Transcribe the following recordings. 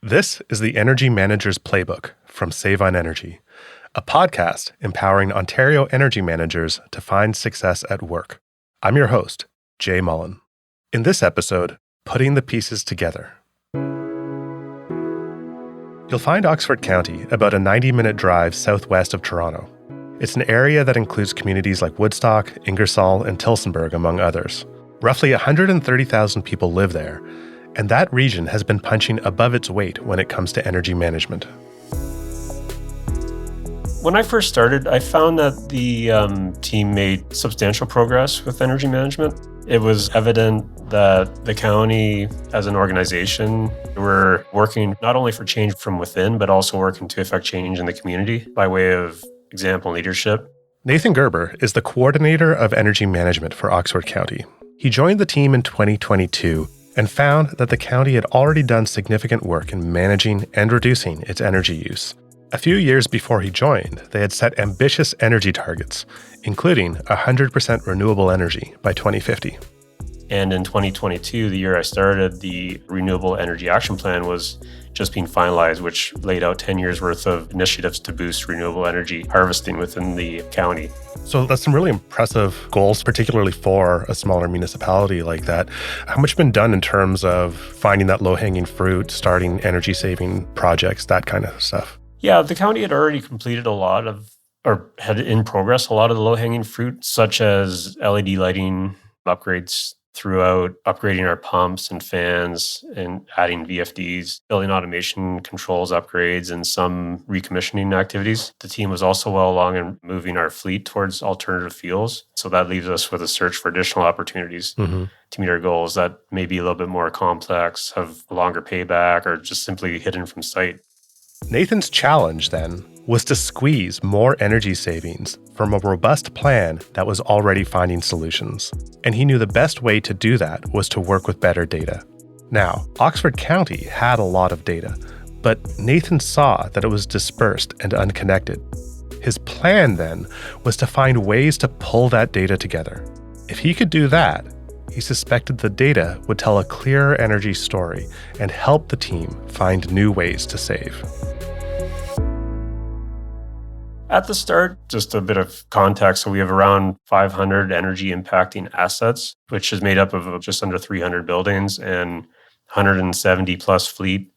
This is the Energy Manager's Playbook from Save on Energy, a podcast empowering Ontario energy managers to find success at work. I'm your host, Jay Mullin. In this episode, Putting the Pieces Together. You'll find Oxford County about a 90-minute drive southwest of Toronto. It's an area that includes communities like Woodstock, Ingersoll, and Tillsonburg, among others. Roughly 130,000 people live there, and that region has been punching above its weight when it comes to energy management. When I first started, I found that the team made substantial progress with energy management. It was evident that the county, as an organization, were working not only for change from within, but also working to affect change in the community by way of example leadership. Nathan Gerber is the coordinator of energy management for Oxford County. He joined the team in 2022 and found that the county had already done significant work in managing and reducing its energy use. A few years before he joined, they had set ambitious energy targets, including 100% renewable energy by 2050. And in 2022, the year I started, the Renewable Energy Action Plan was just being finalized, which laid out 10 years worth of initiatives to boost renewable energy harvesting within the county. So that's some really impressive goals, particularly for a smaller municipality like that. How much has been done in terms of finding that low-hanging fruit, starting energy-saving projects, that kind of stuff? Yeah, the county had already completed had in progress a lot of the low-hanging fruit, such as LED lighting upgrades throughout, upgrading our pumps and fans and adding VFDs, building automation controls upgrades, and some recommissioning activities. The team was also well along in moving our fleet towards alternative fuels. So that leaves us with a search for additional opportunities to meet our goals that may be a little bit more complex, have a longer payback, or just simply hidden from sight. Nathan's challenge, then, was to squeeze more energy savings from a robust plan that was already finding solutions. And he knew the best way to do that was to work with better data. Now, Oxford County had a lot of data, but Nathan saw that it was dispersed and unconnected. His plan, then, was to find ways to pull that data together. If he could do that, he suspected the data would tell a clearer energy story and help the team find new ways to save. At the start, just a bit of context. So we have around 500 energy impacting assets, which is made up of just under 300 buildings and 170 plus fleet.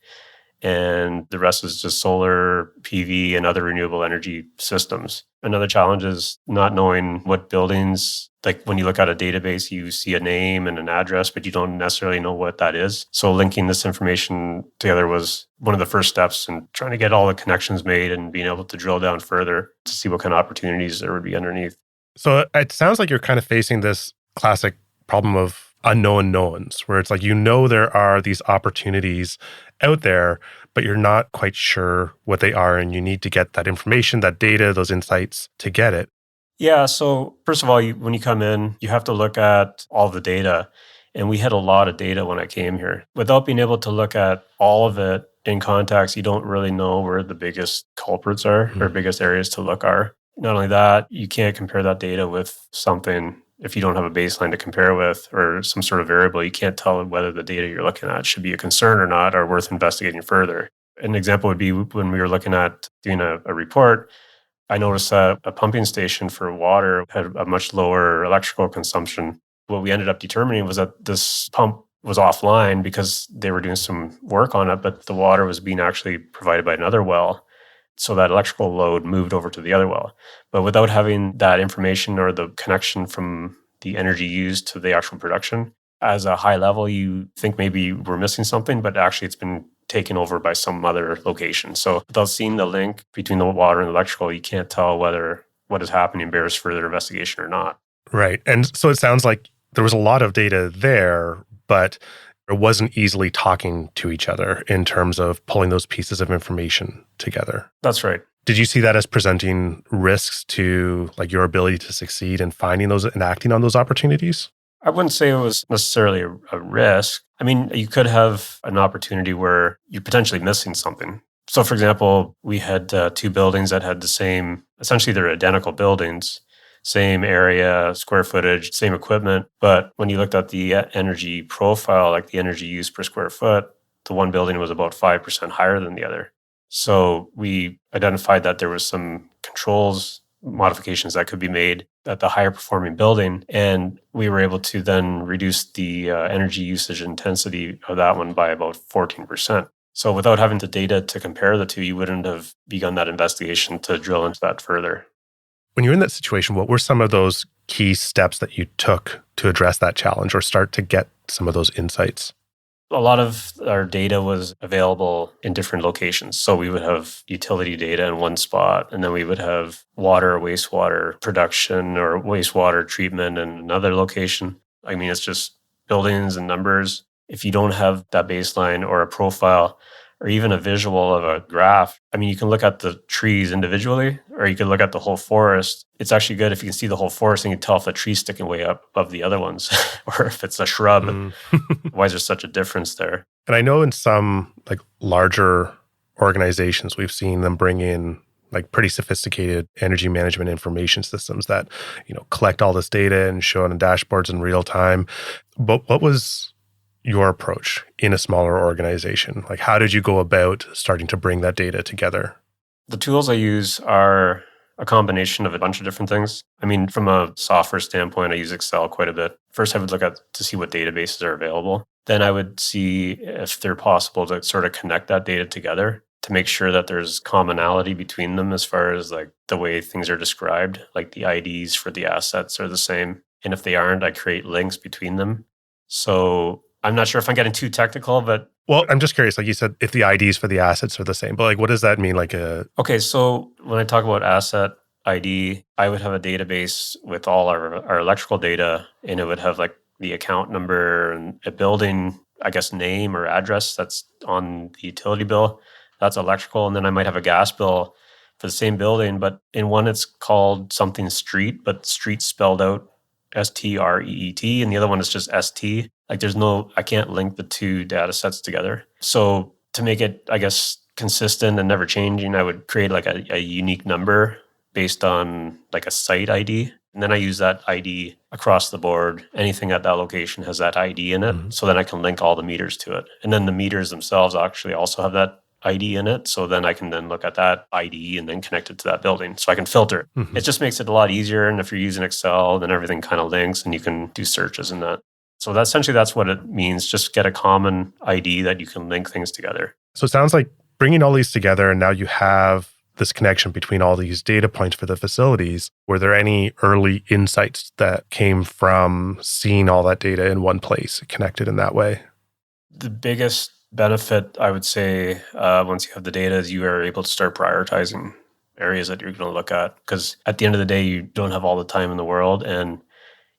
And the rest is just solar, PV, and other renewable energy systems. Another challenge is not knowing what buildings, like when you look at a database, you see a name and an address, but you don't necessarily know what that is. So linking this information together was one of the first steps in trying to get all the connections made and being able to drill down further to see what kind of opportunities there would be underneath. So it sounds like you're kind of facing this classic problem of unknown knowns, where it's like, there are these opportunities out there, but you're not quite sure what they are, and you need to get that information, that data, those insights to get it. Yeah, so first of all, when you come in, you have to look at all the data, and we had a lot of data when I came here. Without being able to look at all of it in context, you don't really know where the biggest culprits are or biggest areas to look are. Not only that, you can't compare that data with something if you don't have a baseline to compare with or some sort of variable. You can't tell whether the data you're looking at should be a concern or not, or worth investigating further. An example would be when we were looking at doing a report, I noticed that a pumping station for water had a much lower electrical consumption. What we ended up determining was that this pump was offline because they were doing some work on it, but the water was being actually provided by another well. So that electrical load moved over to the other well. But without having that information or the connection from the energy used to the actual production, as a high level, you think maybe we're missing something, but actually it's been taken over by some other location. So without seeing the link between the water and the electrical, you can't tell whether what is happening bears further investigation or not. Right. And so it sounds like there was a lot of data there, but it wasn't easily talking to each other in terms of pulling those pieces of information together. That's right. Did you see that as presenting risks to your ability to succeed in finding those and acting on those opportunities? I wouldn't say it was necessarily a risk. I mean, you could have an opportunity where you're potentially missing something. So for example, we had two buildings that had essentially they're identical buildings, same area, square footage, same equipment. But when you looked at the energy profile, like the energy used per square foot, the one building was about 5% higher than the other. So we identified that there was some controls modifications that could be made at the higher performing building. And we were able to then reduce the energy usage intensity of that one by about 14%. So without having the data to compare the two, you wouldn't have begun that investigation to drill into that further. When you're in that situation, what were some of those key steps that you took to address that challenge or start to get some of those insights? A lot of our data was available in different locations. So we would have utility data in one spot, and then we would have water, wastewater production or wastewater treatment in another location. I mean, it's just buildings and numbers. If you don't have that baseline or a profile or even a visual of a graph, I mean, you can look at the trees individually, or you can look at the whole forest. It's actually good if you can see the whole forest and you can tell if the tree's sticking way up above the other ones, or if it's a shrub. Why is there such a difference there? And I know in some like larger organizations, we've seen them bring in like pretty sophisticated energy management information systems that, collect all this data and show it on dashboards in real time. But what was your approach in a smaller organization? Like, how did you go about starting to bring that data together? The tools I use are a combination of a bunch of different things. I mean, from a software standpoint, I use Excel quite a bit. First, I would look at to see what databases are available. Then I would see if they're possible to sort of connect that data together to make sure that there's commonality between them as far as like the way things are described, like the IDs for the assets are the same. And if they aren't, I create links between them. So I'm not sure if I'm getting too technical, but... Well, I'm just curious, like you said, if the IDs for the assets are the same, but like, what does that mean? Okay, so when I talk about asset ID, I would have a database with all our electrical data, and it would have like the account number and a building, I guess, name or address that's on the utility bill. That's electrical. And then I might have a gas bill for the same building, but in one it's called something street, but street spelled out STREET, and the other one is just ST. Like I can't link the two data sets together. So to make it, I guess, consistent and never changing, I would create like a unique number based on like a site ID. And then I use that ID across the board. Anything at that location has that ID in it. So then I can link all the meters to it. And then the meters themselves actually also have that ID in it. So then I can then look at that ID and then connect it to that building. So I can filter it. It just makes it a lot easier. And if you're using Excel, then everything kind of links and you can do searches in that. So that's what it means. Just get a common ID that you can link things together. So it sounds like bringing all these together and now you have this connection between all these data points for the facilities. Were there any early insights that came from seeing all that data in one place, connected in that way? The biggest benefit, I would say, once you have the data is you are able to start prioritizing areas that you're going to look at. Because at the end of the day, you don't have all the time in the world and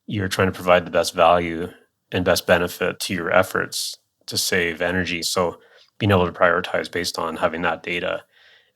you're trying to provide the best value and best benefit to your efforts to save energy. So being able to prioritize based on having that data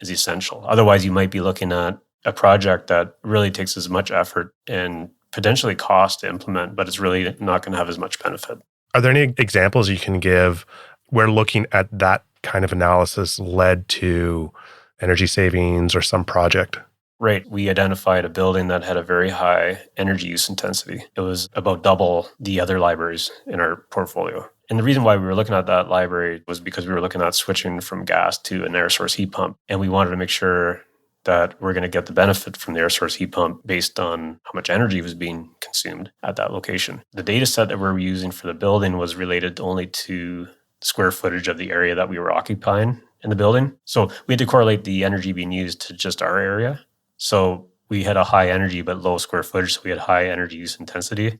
is essential. Otherwise, you might be looking at a project that really takes as much effort and potentially cost to implement, but it's really not going to have as much benefit. Are there any examples you can give where looking at that kind of analysis led to energy savings or some project? Right. We identified a building that had a very high energy use intensity. It was about double the other libraries in our portfolio. And the reason why we were looking at that library was because we were looking at switching from gas to an air source heat pump. And we wanted to make sure that we're going to get the benefit from the air source heat pump based on how much energy was being consumed at that location. The data set that we were using for the building was related only to the square footage of the area that we were occupying in the building. So we had to correlate the energy being used to just our area. So we had a high energy but low square footage, so we had high energy use intensity.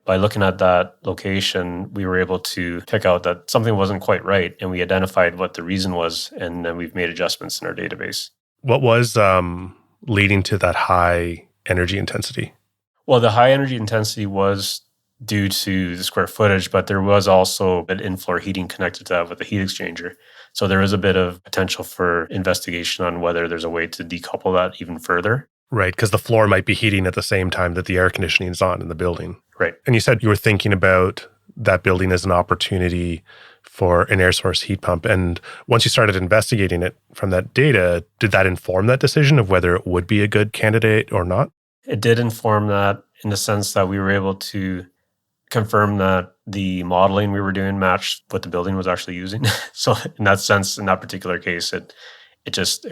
By looking at that location, we were able to pick out that something wasn't quite right, and we identified what the reason was, and then we've made adjustments in our database. What was leading to that high energy intensity? Well, the high energy intensity was due to the square footage, but there was also an in-floor heating connected to that with the heat exchanger. So there is a bit of potential for investigation on whether there's a way to decouple that even further. Right, because the floor might be heating at the same time that the air conditioning is on in the building. Right. And you said you were thinking about that building as an opportunity for an air source heat pump. And once you started investigating it from that data, did that inform that decision of whether it would be a good candidate or not? It did inform that in the sense that we were able to confirm that the modeling we were doing matched what the building was actually using. So in that sense, in that particular case, it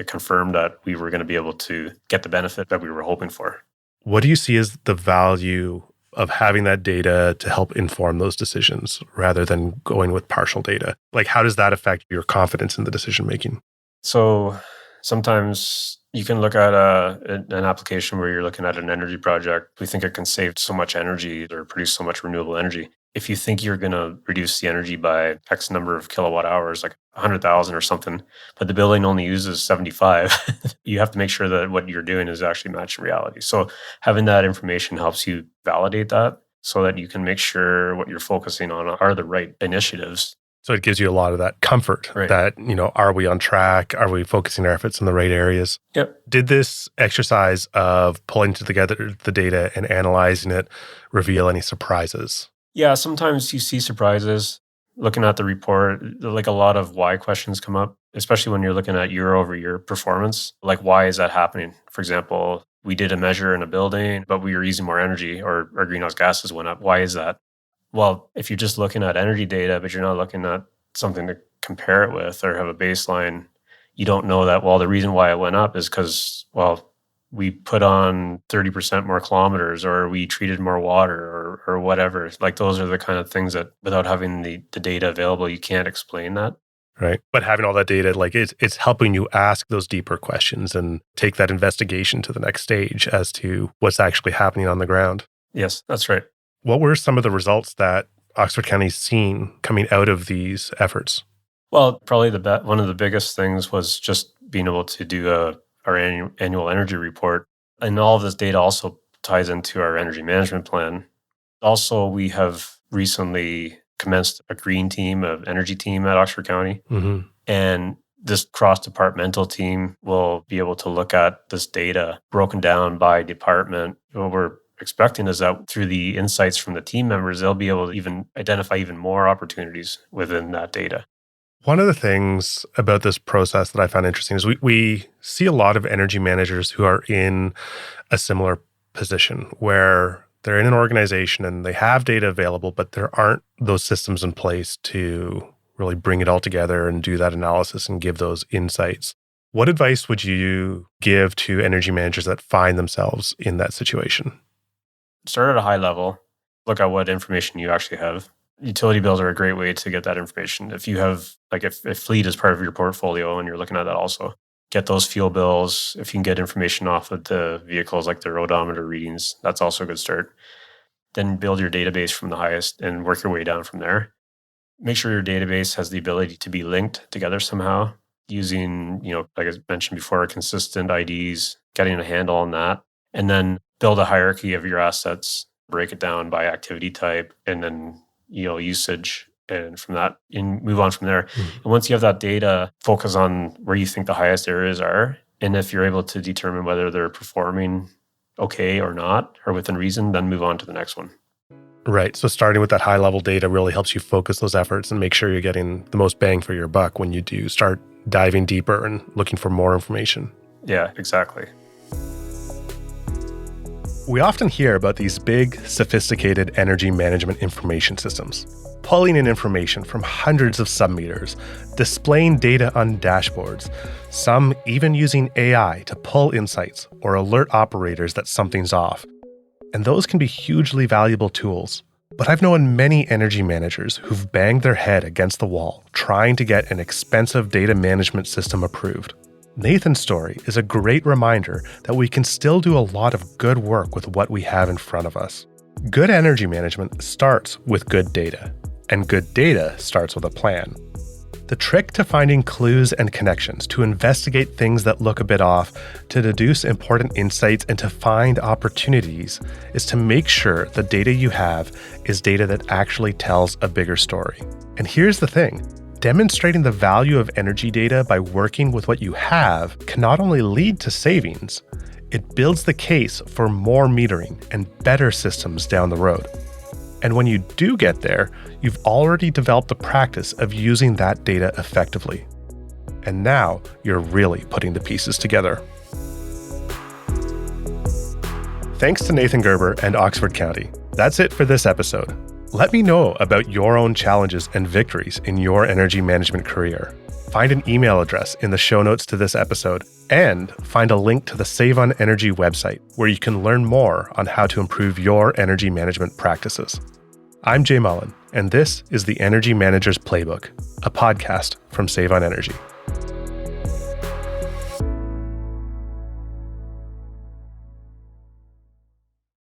confirmed that we were going to be able to get the benefit that we were hoping for. What do you see as the value of having that data to help inform those decisions rather than going with partial data? Like, how does that affect your confidence in the decision making? So sometimes you can look at an application where you're looking at an energy project. We think it can save so much energy or produce so much renewable energy. If you think you're going to reduce the energy by X number of kilowatt hours, like 100,000 or something, but the building only uses 75, you have to make sure that what you're doing is actually matching reality. So having that information helps you validate that so that you can make sure what you're focusing on are the right initiatives. So it gives you a lot of that comfort that, are we on track? Are we focusing our efforts in the right areas? Yep. Did this exercise of pulling together the data and analyzing it reveal any surprises? Yeah, sometimes you see surprises. Looking at the report, like a lot of why questions come up, especially when you're looking at year over year performance. Like, why is that happening? For example, we did a measure in a building, but we were using more energy or our greenhouse gases went up. Why is that? Well, if you're just looking at energy data, but you're not looking at something to compare it with or have a baseline, you don't know that, well, the reason why it went up is because, we put on 30% more kilometers or we treated more water or whatever. Like those are the kind of things that without having the data available, you can't explain that. Right. But having all that data, like it's helping you ask those deeper questions and take that investigation to the next stage as to what's actually happening on the ground. Yes, that's right. What were some of the results that Oxford County's seen coming out of these efforts? Well, probably one of the biggest things was just being able to do our annual energy report. And all of this data also ties into our energy management plan. Also, we have recently commenced a green team, an energy team at Oxford County. Mm-hmm. And this cross-departmental team will be able to look at this data broken down by department. What we're expecting is that through the insights from the team members, they'll be able to even identify even more opportunities within that data. One of the things about this process that I found interesting is we see a lot of energy managers who are in a similar position where they're in an organization and they have data available, but there aren't those systems in place to really bring it all together and do that analysis and give those insights. What advice would you give to energy managers that find themselves in that situation? Start at a high level. Look at what information you actually have. Utility bills are a great way to get that information. If you have, if fleet is part of your portfolio and you're looking at that also, get those fuel bills. If you can get information off of the vehicles, like their odometer readings, that's also a good start. Then build your database from the highest and work your way down from there. Make sure your database has the ability to be linked together somehow using, like I mentioned before, consistent IDs, getting a handle on that, and then build a hierarchy of your assets, break it down by activity type, and then usage, and from that, and move on from there. Mm-hmm. And once you have that data, focus on where you think the highest areas are. And if you're able to determine whether they're performing okay or not, or within reason, then move on to the next one. Right. So starting with that high level data really helps you focus those efforts and make sure you're getting the most bang for your buck when you do start diving deeper and looking for more information. Yeah, exactly. We often hear about these big, sophisticated energy management information systems, pulling in information from hundreds of submeters, displaying data on dashboards, some even using AI to pull insights or alert operators that something's off. And those can be hugely valuable tools. But I've known many energy managers who've banged their head against the wall trying to get an expensive data management system approved. Nathan's story is a great reminder that we can still do a lot of good work with what we have in front of us. Good energy management starts with good data, and good data starts with a plan. The trick to finding clues and connections, to investigate things that look a bit off, to deduce important insights, and to find opportunities is to make sure the data you have is data that actually tells a bigger story. And here's the thing. Demonstrating the value of energy data by working with what you have can not only lead to savings, it builds the case for more metering and better systems down the road. And when you do get there, you've already developed the practice of using that data effectively. And now you're really putting the pieces together. Thanks to Nathan Gerber and Oxford County. That's it for this episode. Let me know about your own challenges and victories in your energy management career. Find an email address in the show notes to this episode and find a link to the Save on Energy website where you can learn more on how to improve your energy management practices. I'm Jay Mullin, and this is the Energy Manager's Playbook, a podcast from Save on Energy.